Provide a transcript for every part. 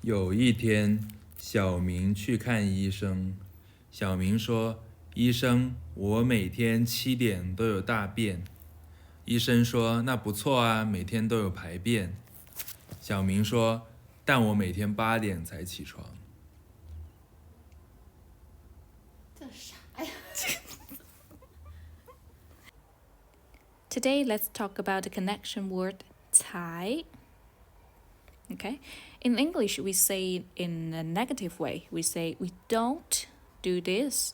有一天，小明去看医生。小明说：“医生，我每天7点都有大便。”医生说：“那不错啊，每天都有排便。”小明说：“但我每天8点才起床。”这啥呀？Today, let's talk about the connection word 才. Okay, in English, we say it in a negative way. We say we don't do this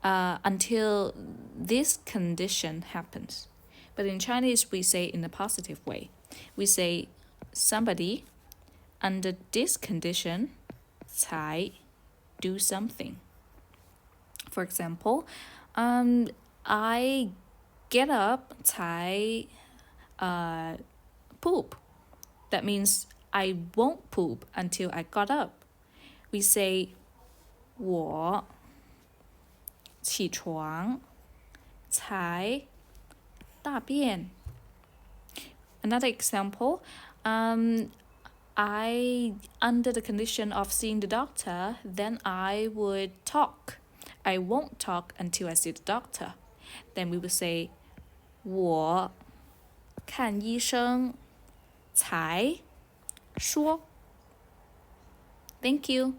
until this condition happens. But in Chinese, we say it in a positive way. We say somebody under this condition 才 do something. For example, I get up 才poop. That means I won't poop until I got up. We say 我起床才大便. Another example, I under the condition of seeing the doctor, then I would talk. I won't talk until I see the doctor. Then we would say 我看医生才说. Thank you.